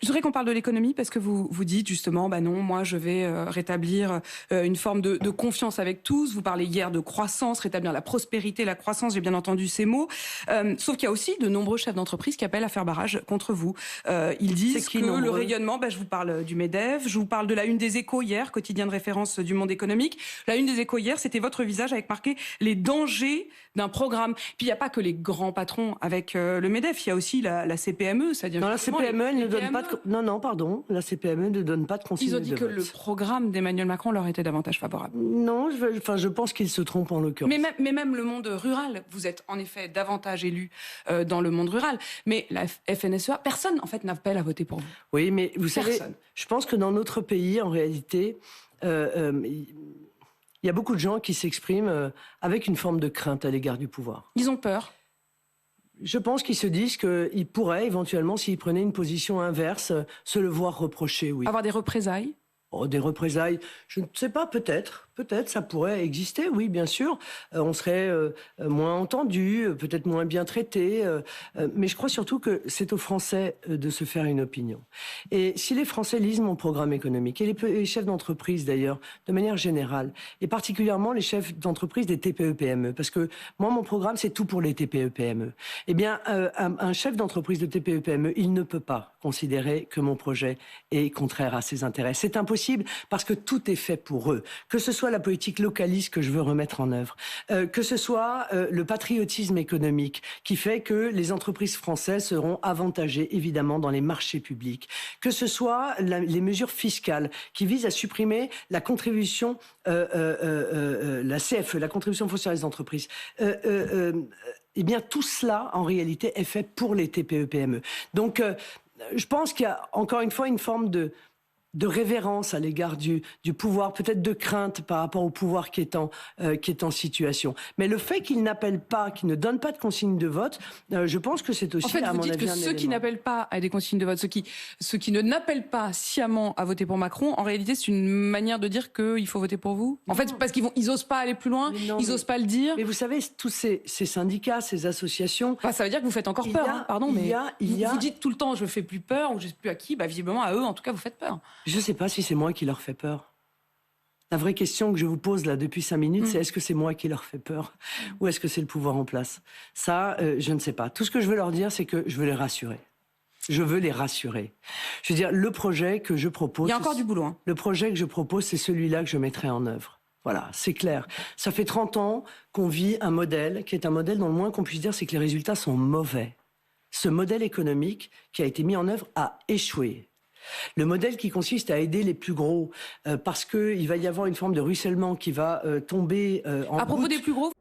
Je voudrais qu'on parle de l'économie parce que vous dites justement, bah non, moi je vais rétablir une forme de confiance avec tous. Vous parlez hier de croissance, rétablir la prospérité, la croissance, j'ai bien entendu ces mots. Sauf qu'il y a aussi de nombreux chefs d'entreprise qui appellent à faire barrage contre vous. Ils disent que le rayonnement, je vous parle du MEDEF, je vous parle de la une des Échos hier, quotidien de référence du monde économique. La une des Échos hier, c'était votre visage avec marqué les dangers d'un programme. Puis il n'y a pas que les grands patrons avec le MEDEF, il y a aussi la CPME, c'est-à-dire non, la CPME, elle ne donne pas de... Non, pardon, la CPME ne donne pas de consigne de vote. Ils ont dit que le programme d'Emmanuel Macron leur était davantage favorable. Non, je pense qu'ils se trompent en l'occurrence. Mais même le monde rural, vous êtes en effet davantage élu dans le monde rural. Mais la FNSEA, personne en fait n'appelle à voter pour vous. Oui, mais vous savez, je pense que dans notre pays, en réalité, il y a beaucoup de gens qui s'expriment avec une forme de crainte à l'égard du pouvoir. Ils ont peur. Je pense qu'ils se disent qu'ils pourraient éventuellement, s'ils prenaient une position inverse, se le voir reprocher, oui. Avoir des représailles? Oh, des représailles, je ne sais pas, peut-être, ça pourrait exister, oui, bien sûr. On serait moins entendu, peut-être moins bien traité, mais je crois surtout que c'est aux Français de se faire une opinion. Et si les Français lisent mon programme économique, et les chefs d'entreprise d'ailleurs, de manière générale, et particulièrement les chefs d'entreprise des TPE-PME, parce que moi, mon programme, c'est tout pour les TPE-PME. Eh bien, un chef d'entreprise de TPE-PME, il ne peut pas considérer que mon projet est contraire à ses intérêts. C'est impossible parce que tout est fait pour eux. Que ce soit la politique localiste que je veux remettre en œuvre, que ce soit le patriotisme économique qui fait que les entreprises françaises seront avantagées évidemment dans les marchés publics, que ce soit les mesures fiscales qui visent à supprimer la contribution, la CFE, la contribution foncière des entreprises. Eh bien, tout cela, en réalité, est fait pour les TPE-PME. Donc, je pense qu'il y a encore une fois une forme de révérence à l'égard du pouvoir, peut-être de crainte par rapport au pouvoir qui est en situation. Mais le fait qu'ils n'appellent pas, qu'ils ne donnent pas de consigne de vote, je pense que c'est aussi, à mon avis, un élément. En fait, vous dites que ceux qui n'appellent pas à des consignes de vote, ceux qui ne n'appellent pas sciemment à voter pour Macron, en réalité, c'est une manière de dire qu'il faut voter pour vous? En fait, parce qu'ils osent pas aller plus loin, ils osent pas le dire. Mais vous savez, tous ces syndicats, ces associations... Enfin, ça veut dire que vous faites encore peur, pardon, mais vous dites tout le temps, je fais plus peur, ou je sais plus à qui, visiblement à eux, en tout cas, vous faites peur. Je ne sais pas si c'est moi qui leur fais peur. La vraie question que je vous pose là depuis 5 minutes, c'est est-ce que c'est moi qui leur fais peur ou est-ce que c'est le pouvoir en place? Ça, je ne sais pas. Tout ce que je veux leur dire, c'est que je veux les rassurer. Je veux les rassurer. Je veux dire, le projet que je propose... Il y a encore du boulot. Hein. Le projet que je propose, c'est celui-là que je mettrai en œuvre. Voilà, c'est clair. Ça fait 30 ans qu'on vit un modèle qui est un modèle dont le moins qu'on puisse dire, c'est que les résultats sont mauvais. Ce modèle économique qui a été mis en œuvre a échoué. Le modèle qui consiste à aider les plus gros, parce qu'il va y avoir une forme de ruissellement qui va tomber en... À propos des plus gros,